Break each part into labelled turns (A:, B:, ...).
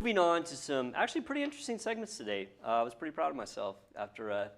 A: Moving on to some actually pretty interesting segments today. I was pretty proud of myself after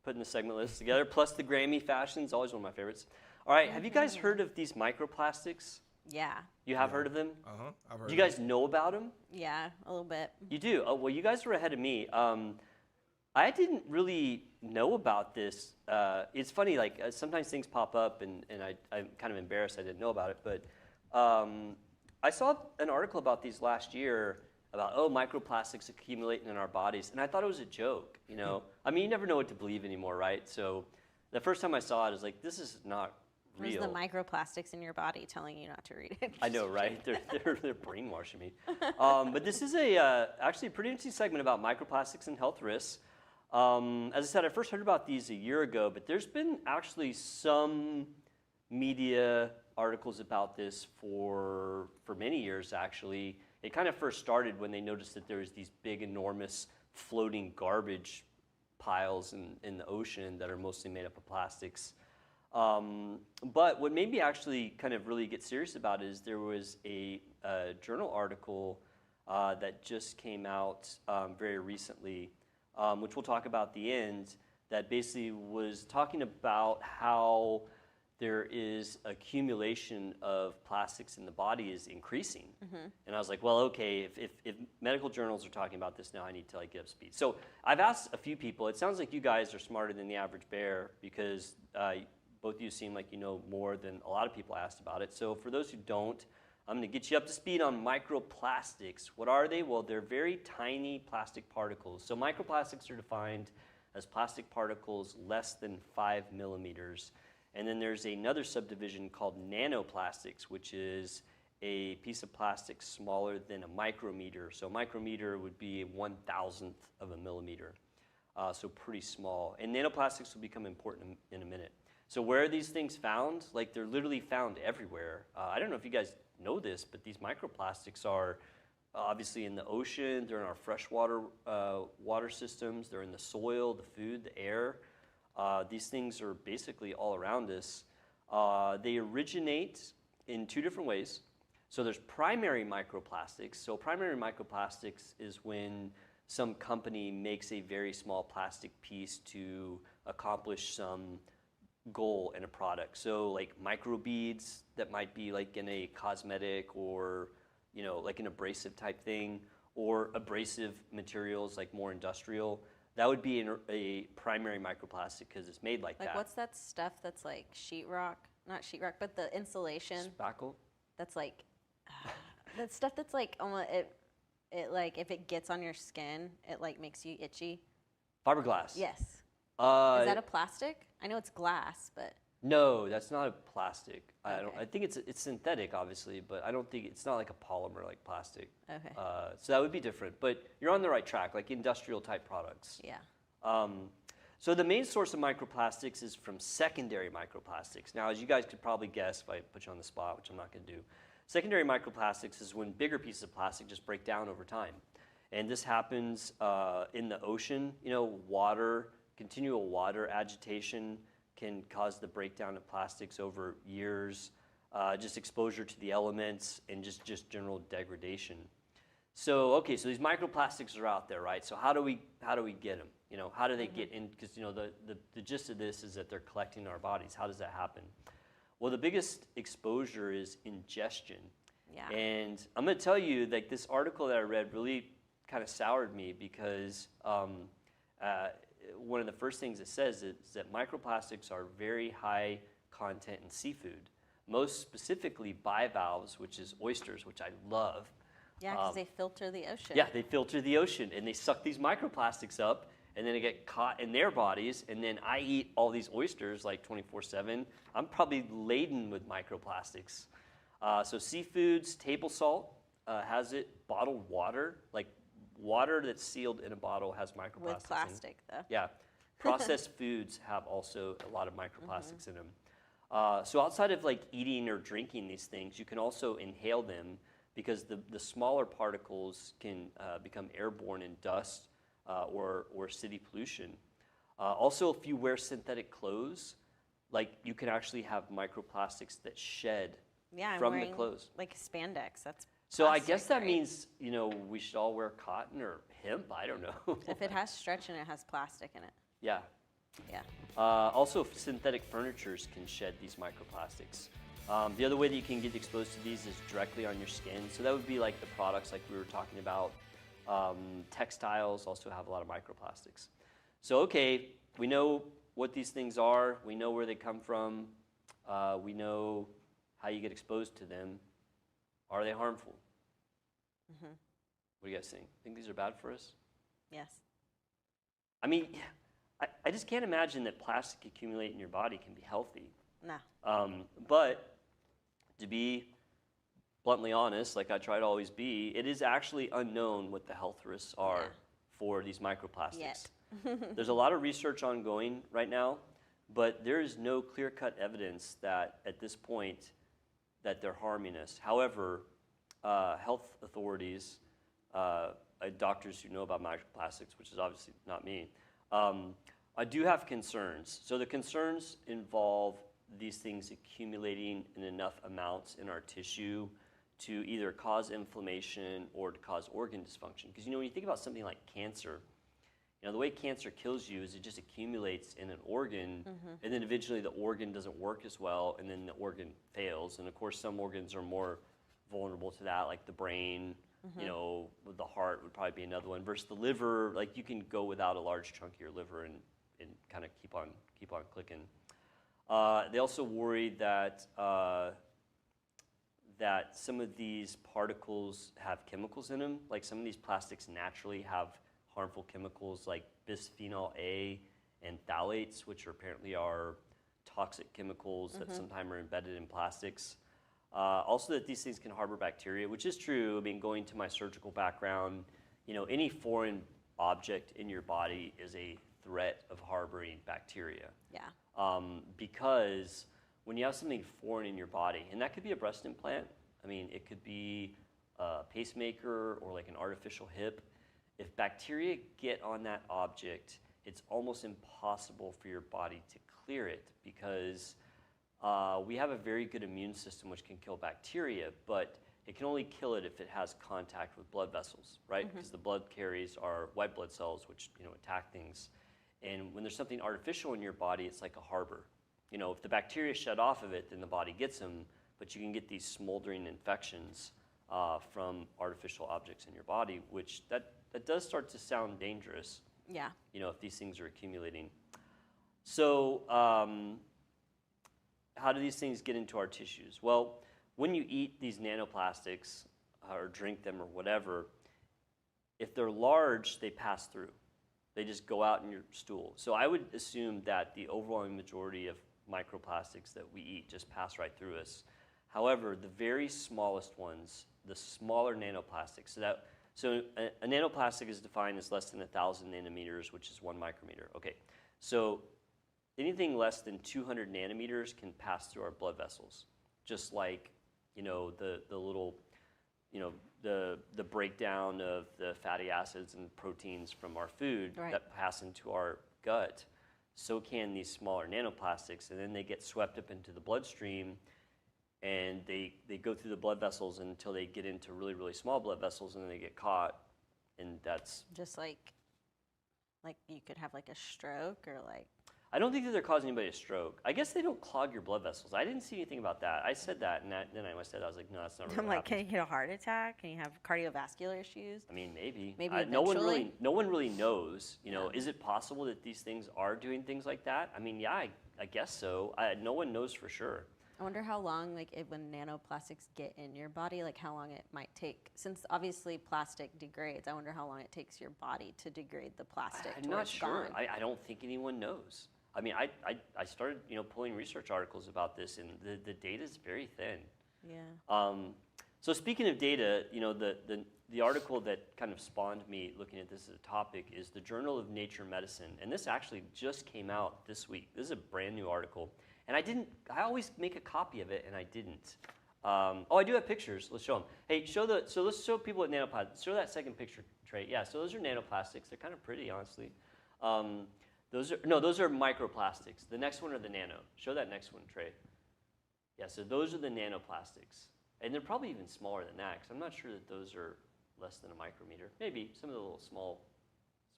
A: putting the segment list together, plus the Grammy fashions, always one of my favorites. All right, have you guys heard of these microplastics?
B: Yeah.
A: You have heard of them?
C: Uh-huh. I've heard
A: Do you guys know about them?
B: Yeah, a little bit.
A: You do? Oh, well, you guys were ahead of me. I didn't really know about this. It's funny, like sometimes things pop up and I'm kind of embarrassed I didn't know about it, but I saw an article about these last year about, microplastics accumulating in our bodies, and I thought it was a joke, you know? I mean, you never know what to believe anymore, right? So the first time I saw it, I was like, this is not real.
B: There's the microplastics in your body telling you not to read it.
A: I know, right? They're brainwashing me. But this is actually a pretty interesting segment about microplastics and health risks. As I said, I first heard about these a year ago, but there's been actually some media articles about this for many years, actually. It kind of first started when they noticed that there was these big, enormous floating garbage piles in the ocean that are mostly made up of plastics. But what made me actually kind of really get serious about it is there was a journal article that just came out very recently, which we'll talk about at the end, that basically was talking about how there is accumulation of plastics in the body is increasing. And I was like, well, okay, if medical journals are talking about this now, I need to like get up to speed. So I've asked a few people. It sounds like you guys are smarter than the average bear because both of you seem like you know more than a lot of people asked about it. So for those who don't, I'm going to get you up to speed on microplastics. What are they? Well, they're very tiny plastic particles. So microplastics are defined as plastic particles less than 5 millimeters. And then there's another subdivision called nanoplastics, which is a piece of plastic smaller than a micrometer. So a micrometer would be a 1,000th of a millimeter. So pretty small. And nanoplastics will become important in a minute. So where are these things found? Like they're literally found everywhere. I don't know if you guys know this, but these microplastics are obviously in the ocean, they're in our freshwater water systems, they're in the soil, the food, the air. These things are basically all around us. They originate in two different ways. So there's primary microplastics. So primary microplastics is when some company makes a very small plastic piece to accomplish some goal in a product. So like microbeads that might be like in a cosmetic or, you know, like an abrasive type thing, or abrasive materials like more industrial. That would be a primary microplastic because it's made like that.
B: Like what's that stuff that's like sheetrock? Not sheetrock, but the insulation.
A: Spackle?
B: That's like, that stuff that's like almost, it like if it gets on your skin, it like makes you itchy.
A: Fiberglass?
B: Yes. Is that a plastic? I know it's glass, but.
A: No, that's not a plastic. Okay. I think it's synthetic, obviously, but I don't think it's not like a polymer like plastic.
B: Okay.
A: So that would be different, but you're on the right track, like industrial type products.
B: Yeah.
A: So the main source of microplastics is from secondary microplastics. Now, as you guys could probably guess if I put you on the spot, which I'm not going to do, secondary microplastics is when bigger pieces of plastic just break down over time. And this happens in the ocean. You know, water, continual water agitation can cause the breakdown of plastics over years, just exposure to the elements, and just general degradation. So, okay, so these microplastics are out there, right? So how do we get them? You know, how do they get in? Because, you know, the gist of this is that they're collecting in our bodies. How does that happen? Well, the biggest exposure is ingestion.
B: Yeah.
A: And I'm going to tell you, like, this article that I read really kind of soured me because one of the first things it says is that microplastics are very high content in seafood, most specifically bivalves, which is oysters, which I love.
B: Yeah, because they filter the ocean.
A: Yeah, they filter the ocean, and they suck these microplastics up, and then they get caught in their bodies, and then I eat all these oysters like 24/7. I'm probably laden with microplastics. So seafoods, table salt has it, bottled water, like water that's sealed in a bottle has microplastics
B: With plastic, though.
A: Yeah. Processed foods have also a lot of microplastics in them. So outside of like eating or drinking these things, you can also inhale them because the smaller particles can become airborne in dust or city pollution. Also, if you wear synthetic clothes, like you can actually have microplastics that shed
B: Yeah, I'm
A: from
B: wearing
A: the clothes.
B: like spandex. That's
A: So I guess
B: plastic,
A: that
B: right?
A: means, we should all wear cotton or hemp. I don't know.
B: If it has stretch and it has plastic in it.
A: Yeah.
B: Yeah.
A: Also, synthetic furnitures can shed these microplastics. The other way that you can get exposed to these is directly on your skin. So that would be like the products like we were talking about. Textiles also have a lot of microplastics. So, okay, we know what these things are. We know where they come from. We know how you get exposed to them. Are they harmful?
B: Mm-hmm.
A: What do you guys think? Think these are bad for us?
B: Yes.
A: I mean, I just can't imagine that plastic accumulate in your body can be healthy.
B: No.
A: But to be bluntly honest, like I try to always be, it is actually unknown what the health risks are for these microplastics.
B: Yet.
A: There's a lot of research ongoing right now, but there is no clear-cut evidence that at this point that they're harming us. However, health authorities, doctors who know about microplastics, which is obviously not me, I do have concerns. So the concerns involve these things accumulating in enough amounts in our tissue to either cause inflammation or to cause organ dysfunction. Because when you think about something like cancer, the way cancer kills you is it just accumulates in an organ, and then eventually the organ doesn't work as well, and then the organ fails. And of course, some organs are more vulnerable to that, like the brain. The heart would probably be another one. Versus the liver, like you can go without a large chunk of your liver and kind of keep on clicking. They also worry that that some of these particles have chemicals in them. Like some of these plastics naturally have harmful chemicals like bisphenol A and phthalates, which apparently are toxic chemicals that sometimes are embedded in plastics. Also that these things can harbor bacteria, which is true. I mean, going to my surgical background, any foreign object in your body is a threat of harboring bacteria.
B: Yeah.
A: Because when you have something foreign in your body, and that could be a breast implant, I mean, it could be a pacemaker or like an artificial hip. If bacteria get on that object, it's almost impossible for your body to clear it because we have a very good immune system which can kill bacteria, but it can only kill it if it has contact with blood vessels, right? Because the blood carries our white blood cells, which attack things. And when there's something artificial in your body, it's like a harbor. If the bacteria shed off of it, then the body gets them, but you can get these smoldering infections from artificial objects in your body, which that does start to sound dangerous.
B: Yeah.
A: If these things are accumulating. So how do these things get into our tissues? Well, when you eat these nanoplastics or drink them or whatever, if they're large, they pass through. They just go out in your stool. So I would assume that the overwhelming majority of microplastics that we eat just pass right through us. However, the very smallest ones, the smaller nanoplastics, so a nanoplastic is defined as less than 1,000 nanometers, which is 1 micrometer. Okay, so anything less than 200 nanometers can pass through our blood vessels, just like the little the breakdown of the fatty acids and proteins from our food that pass into our gut. So can these smaller nanoplastics, and then they get swept up into the bloodstream, and they go through the blood vessels until they get into really, really small blood vessels, and then they get caught, and that's...
B: Just like you could have like a stroke or like...
A: I don't think that they're causing anybody a stroke. I guess they don't clog your blood vessels. I didn't see anything about that. I said that, and then I said, I was like, no, that's not really
B: I'm like,
A: happening.
B: can you get a heart attack? Can you have cardiovascular issues?
A: I mean, maybe.
B: Maybe
A: no one
B: eventually?
A: really knows.
B: Yeah.
A: Is it possible that these things are doing things like that? I mean, yeah, I guess so. No one knows for sure.
B: I wonder how long, when nanoplastics get in your body, how long it might take. Since obviously plastic degrades, I wonder how long it takes your body to degrade the plastic.
A: I'm not sure. I don't think anyone knows. I mean, I started, pulling research articles about this, and the data is very thin.
B: Yeah.
A: So speaking of data, the article that kind of spawned me looking at this as a topic is the Journal of Nature Medicine, and this actually just came out this week. This is a brand new article, and I always make a copy of it, and I didn't. I do have pictures. Let's show them. Hey, so let's show people at nanoplastics. Show that second picture, Trey. Yeah, so those are nanoplastics. They're kind of pretty, honestly. Those are microplastics. The next one are the nano. Show that next one, Trey. Yeah, so those are the nanoplastics. And they're probably even smaller than that, because I'm not sure that those are less than a micrometer. Maybe some of the little small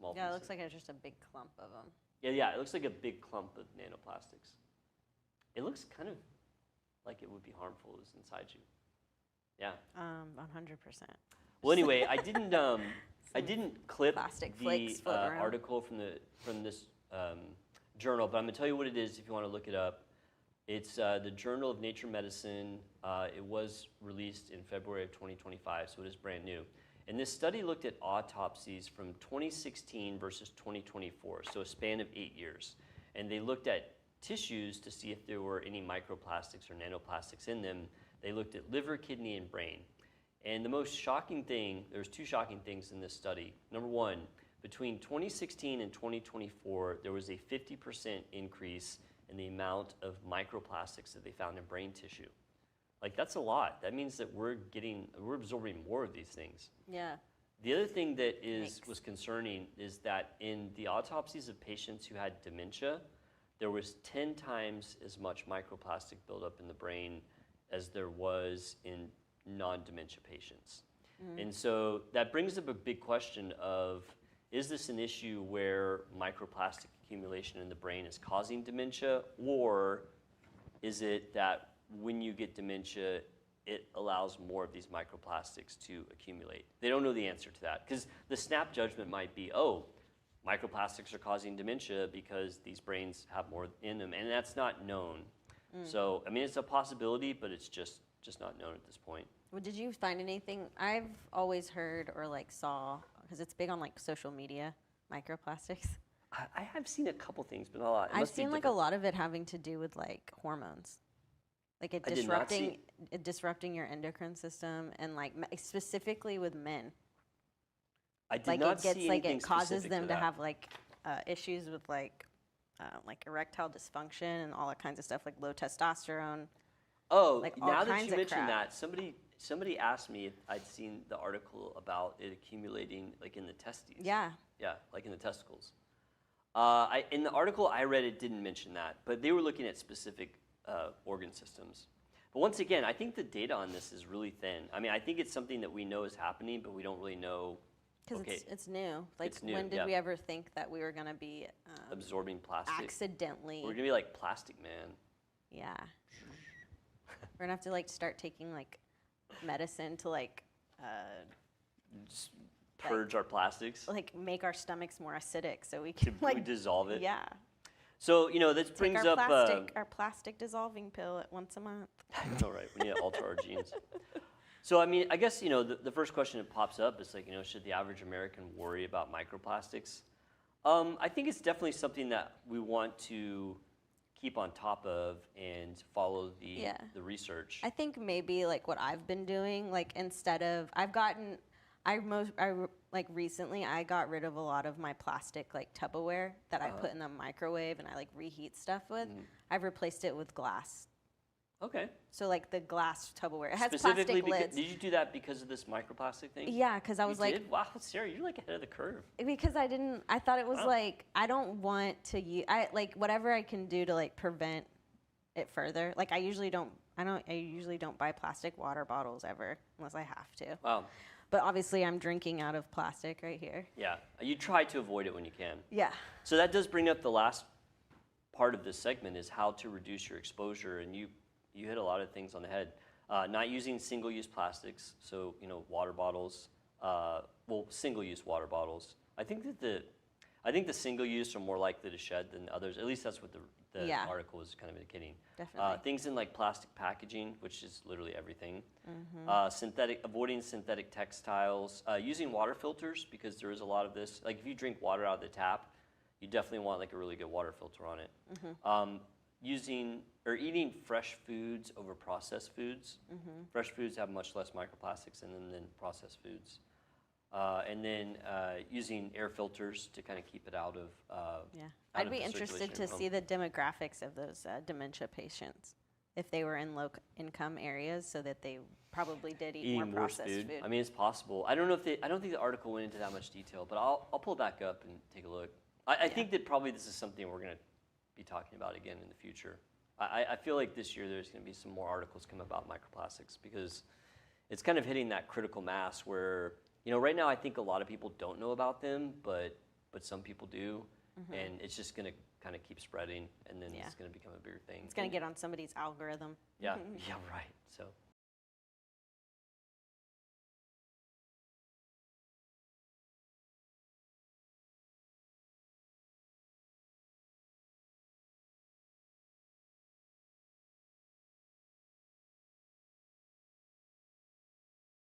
B: Yeah,
A: pieces.
B: it looks like it's just a big clump of them.
A: Yeah, it looks like a big clump of nanoplastics. It looks kind of like it would be harmful if it was inside you. Yeah.
B: 100%.
A: Well, anyway, I didn't clip
B: plastic
A: the
B: flakes floating around.
A: article from this journal, but I'm gonna tell you what it is if you want to look it up. It's the Journal of Nature Medicine. It was released in February of 2025, so it is brand new. And this study looked at autopsies from 2016 versus 2024, so a span of 8 years. And they looked at tissues to see if there were any microplastics or nanoplastics in them. They looked at liver, kidney, and brain. And the most shocking thing, there's two shocking things in this study. Number one, between 2016 and 2024, there was a 50% increase in the amount of microplastics that they found in brain tissue. Like, that's a lot. That means that we're absorbing more of these things.
B: Yeah.
A: The other thing that was concerning is that in the autopsies of patients who had dementia, there was 10 times as much microplastic buildup in the brain as there was in non-dementia patients. And so that brings up a big question of, is this an issue where microplastic accumulation in the brain is causing dementia, or is it that when you get dementia, it allows more of these microplastics to accumulate? They don't know the answer to that, because the snap judgment might be, oh, microplastics are causing dementia because these brains have more in them, and that's not known. So, I mean, it's a possibility, but it's just not known at this point.
B: Well, did you find anything? I've always heard or like saw, because it's big on like social media, microplastics.
A: I have seen a couple things, but not a lot.
B: I've seen like a lot of it having to do with like hormones, like it disrupting your endocrine system, and like specifically with men.
A: I did
B: Like
A: not
B: it gets
A: see
B: like
A: anything
B: it causes
A: specific
B: them to
A: that.
B: have like issues with like erectile dysfunction and all that kinds of stuff, like low testosterone.
A: Oh,
B: like all
A: now that
B: kinds
A: you
B: of
A: mentioned
B: crap.
A: that, somebody asked me if I'd seen the article about it accumulating like in the testes.
B: Yeah.
A: Yeah, like in the testicles. In the article I read, it didn't mention that, but they were looking at specific organ systems. But once again, I think the data on this is really thin. I mean, I think it's something that we know is happening, but we don't really know.
B: Because it's new. Like,
A: It's new,
B: when did
A: yeah.
B: we ever think that we were going to be
A: Absorbing plastic.
B: accidentally?
A: We're gonna be like Plastic Man.
B: Yeah. We're going to have to, like, start taking, like, medicine to, like
A: Just purge our plastics.
B: make our stomachs more acidic so we
A: To
B: can, like,
A: dissolve it.
B: yeah.
A: So, this
B: Take
A: brings
B: our
A: up.
B: our plastic dissolving pill at once a month.
A: I know, right? We need to alter our genes. So, I mean, I guess, the first question that pops up is like, should the average American worry about microplastics? I think it's definitely something that we want to keep on top of and follow the research.
B: I think maybe like what I've been doing, like instead of recently I got rid of a lot of my plastic like Tupperware that I put in the microwave and I like reheat stuff with. I've replaced it with glass.
A: Okay.
B: So like the glass Tupperware, it has
A: Specifically,
B: plastic lids.
A: did you do that because of this microplastic thing?
B: Yeah, because I was
A: You
B: like,
A: did? Wow, Sarah, you're like ahead of the curve.
B: because I thought it was
A: Wow.
B: like, I don't want to use, whatever I can do to like prevent it further. Like I usually don't buy plastic water bottles ever unless I have to.
A: Wow.
B: But obviously I'm drinking out of plastic right here.
A: Yeah, you try to avoid it when you can.
B: Yeah.
A: So that does bring up the last part of this segment, is how to reduce your exposure, and you hit a lot of things on the head. Not using single-use plastics, so water bottles. Single-use water bottles. I think the single-use are more likely to shed than others. At least that's what the article was kind of indicating.
B: Definitely.
A: Things in like plastic packaging, which is literally everything. Avoiding synthetic textiles. Using water filters, because there is a lot of this. Like if you drink water out of the tap, you definitely want like a really good water filter on it. Using or eating fresh foods over processed foods. Fresh foods have much less microplastics in them than processed foods. And then using air filters to kind of keep it out of.
B: I'd be interested to see the demographics of those dementia patients, if they were in low-income areas, so that they probably did eat more processed food.
A: I mean, it's possible. I don't think the article went into that much detail, but I'll pull it back up and take a look. I think that probably this is something we're going to be talking about again in the future. I feel like this year there's going to be some more articles come about microplastics because it's kind of hitting that critical mass where, right now I think a lot of people don't know about them, but some people do, and it's just going to kind of keep spreading, and then it's going to become a bigger thing.
B: It's going to get on somebody's algorithm.
A: Yeah, yeah, right. So.